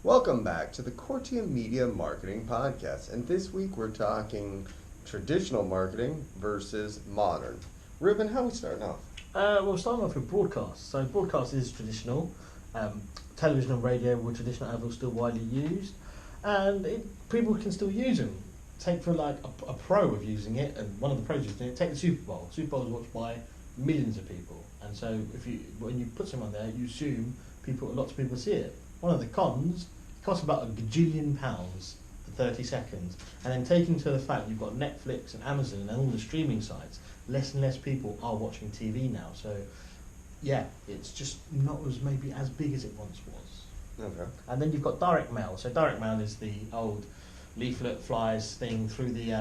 Welcome back to the Coretium Media Marketing Podcast. And this week we're talking traditional marketing versus modern. Ruben, how are we starting off? We'll start off with broadcast. So broadcast is traditional. Television and radio were traditional and are still widely used. And people can still use them. Take for like a pro of using it, and one of the pros using it, take the Super Bowl. Super Bowl is watched by millions of people. And so when you put someone there, you assume lots of people see it. One of the cons, it costs about £1 gajillion for 30 seconds. And then taking to the fact you've got Netflix and Amazon and all the streaming sites, less and less people are watching TV now. So yeah, it's just not maybe as big as it once was. Okay. And then you've got direct mail. So direct mail is the old leaflet flyers thing through the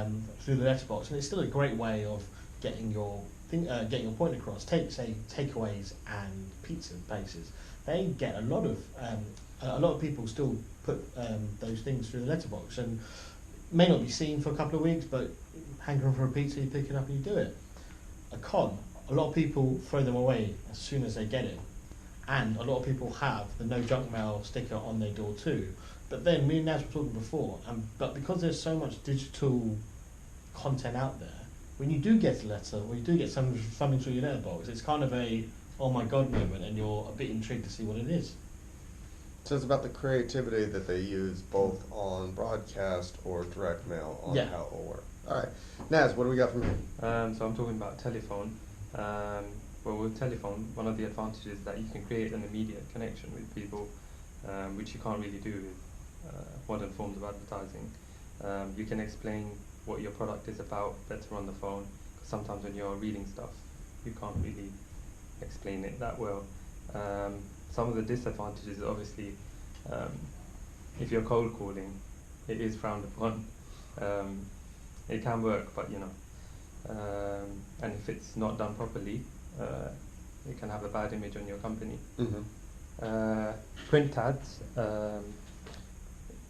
letterbox, and it's still a great way of getting your point across. Take takeaways and pizza places. They get a lot of people still put those things through the letterbox, and may not be seen for a couple of weeks, but hankering for a pizza, you pick it up and you do it. A con, a lot of people throw them away as soon as they get it, and a lot of people have the no junk mail sticker on their door too. But then me and Naz were talking before, but because there's so much digital content out there, when you do get a letter or you do get something through your letterbox, it's kind of a oh my god moment, and you're a bit intrigued to see what it is. So it's about the creativity that they use both on broadcast or direct mail on how it will work. All right, Naz, what do we got from you? So I'm talking about telephone. Well, with telephone, one of the advantages is that you can create an immediate connection with people, which you can't really do with modern forms of advertising. You can explain what your product is about better on the phone, because sometimes when you're reading stuff, you can't really explain it that well. Some of the disadvantages, obviously, if you're cold calling, it is frowned upon. It can work, but and if it's not done properly, it can have a bad image on your company. Mm-hmm. Print ads,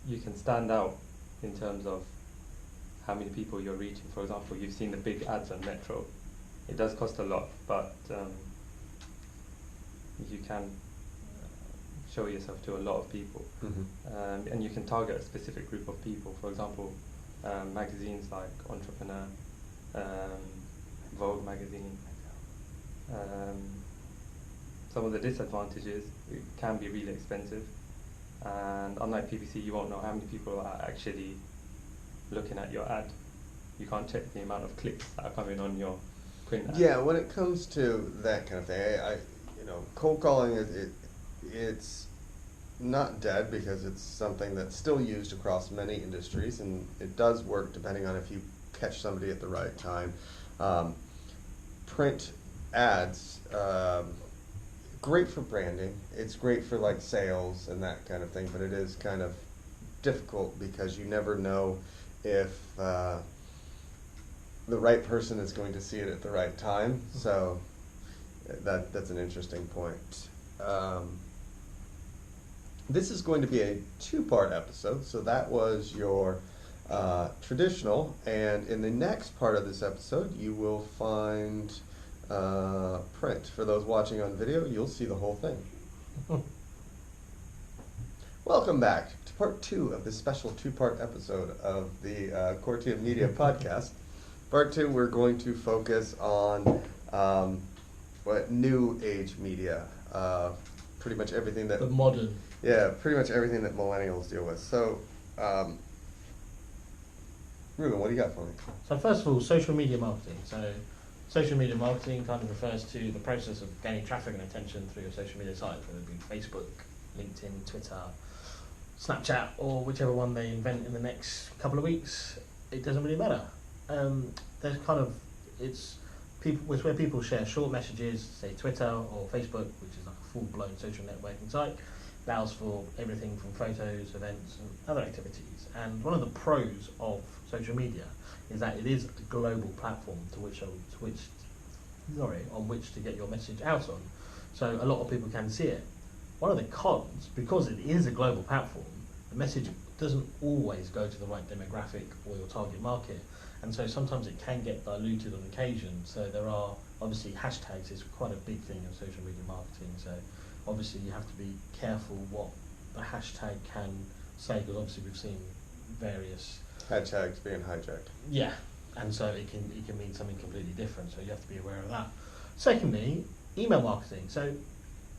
you can stand out in terms of how many people you're reaching. For example, you've seen the big ads on Metro. It does cost a lot, but you can show yourself to a lot of people. Mm-hmm. And you can target a specific group of people. For example, magazines like Entrepreneur, Vogue magazine. Some of the disadvantages, it can be really expensive, and unlike PPC, you won't know how many people are actually looking at your ad. You can't check the amount of clicks that are coming on your print ad. Yeah, when it comes to that kind of thing, cold calling it's not dead, because it's something that's still used across many industries, and it does work depending on if you catch somebody at the right time. Print ads, great for branding. It's great for like sales and that kind of thing, but it is kind of difficult because you never know if the right person is going to see it at the right time. So that's an interesting point. This is going to be a two-part episode, so that was your traditional, and in the next part of this episode you will find print. For those watching on video, you'll see the whole thing. Welcome back to part two of this special two-part episode of the Coretium Media Podcast. Part two, we're going to focus on new age media, pretty much everything that... The modern. Yeah, pretty much everything that millennials deal with. So, Ruben, what do you got for me? So first of all, social media marketing. So social media marketing kind of refers to the process of gaining traffic and attention through your social media site, whether it be Facebook, LinkedIn, Twitter, Snapchat, or whichever one they invent in the next couple of weeks. It doesn't really matter. It's where people share short messages, say Twitter or Facebook, which is like a full-blown social networking site. Allows for everything from photos, events, and other activities. And one of the pros of social media is that it is a global platform on which to get your message out on. So a lot of people can see it. One of the cons, because it is a global platform, the message doesn't always go to the right demographic or your target market, and so sometimes it can get diluted on occasion. So there are obviously hashtags is quite a big thing in social media marketing. So obviously you have to be careful what the hashtag can say, because obviously we've seen various Hashtags being hijacked. yeah, and so it can mean something completely different. So you have to be aware of that. Secondly, email marketing. So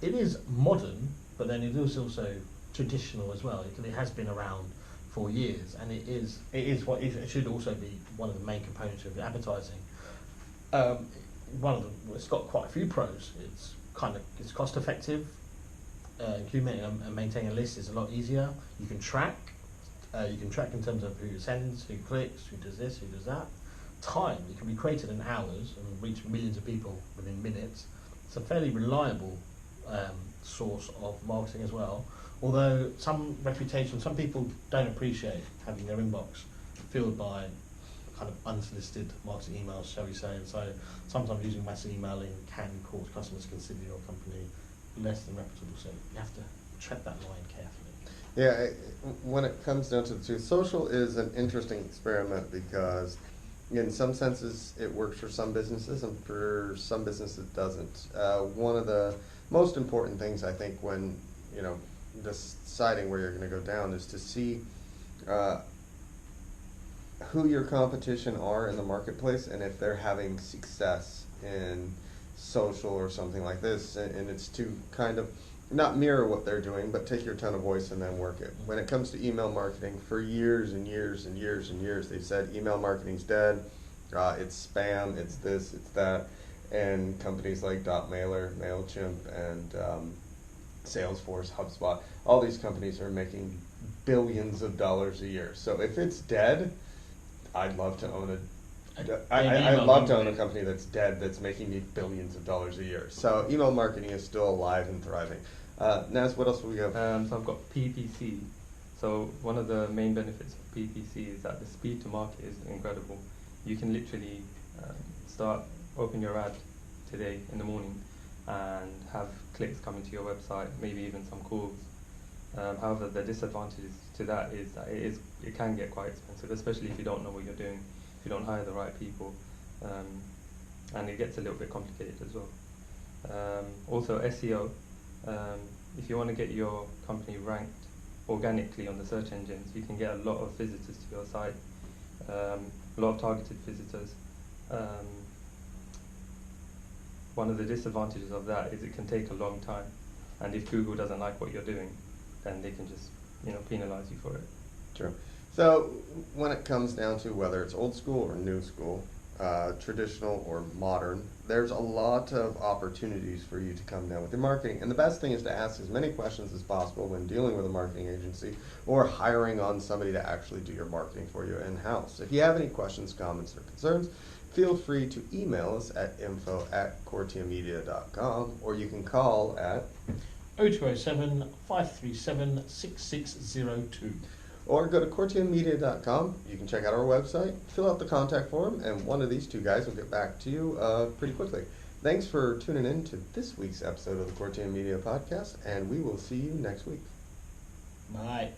it is modern, but then it is also traditional as well. It has been around for years, and it should also be one of the main components of advertising. It's got quite a few pros. It's cost effective. Accumulating and maintaining a list is a lot easier. You can track. You can track in terms of who sends, who clicks, who does this, who does that. Time, it can be created in hours and reach millions of people within minutes. It's a fairly reliable source of marketing as well. Although some people don't appreciate having their inbox filled by kind of unsolicited marketing emails, shall we say. And so sometimes using mass emailing can cause customers to consider your company less than reputable. So you have to tread that line carefully. Yeah, when it comes down to the two, social is an interesting experiment because in some senses it works for some businesses and for some businesses it doesn't. One of the most important things I think when, deciding where you're going to go down is to see who your competition are in the marketplace and if they're having success in social or something like this, and it's to kind of not mirror what they're doing, but take your tone of voice and then work it. When it comes to email marketing, for years and years and years and years, they've said email marketing's dead, it's spam, it's this, it's that, and companies like Mailer, MailChimp, and Salesforce, HubSpot, all these companies are making billions of dollars a year. So if it's dead, I'd love to own I'd love to own a company that's dead that's making me billions of dollars a year. So email marketing is still alive and thriving. Naz, what else do we have? So I've got PPC. So one of the main benefits of PPC is that the speed to market is incredible. You can literally open your ad today in the morning and have clicks coming to your website, maybe even some calls. However, the disadvantages to that is that it can get quite expensive, especially if you don't know what you're doing, if you don't hire the right people, and it gets a little bit complicated as well. Also SEO, if you want to get your company ranked organically on the search engines, you can get a lot of visitors to your site, a lot of targeted visitors. One of the disadvantages of that is it can take a long time, and if Google doesn't like what you're doing, then they can just penalize you for it. True. So when it comes down to whether it's old school or new school, traditional or modern, there's a lot of opportunities for you to come down with your marketing. And the best thing is to ask as many questions as possible when dealing with a marketing agency or hiring on somebody to actually do your marketing for you in-house. If you have any questions, comments, or concerns, feel free to email us at info@coretiummedia.com, or you can call at 0207 537 6602. or go to coretiummedia.com. You can check out our website, fill out the contact form, and one of these two guys will get back to you pretty quickly. Thanks for tuning in to this week's episode of the Coretium Media Podcast, and we will see you next week. Bye.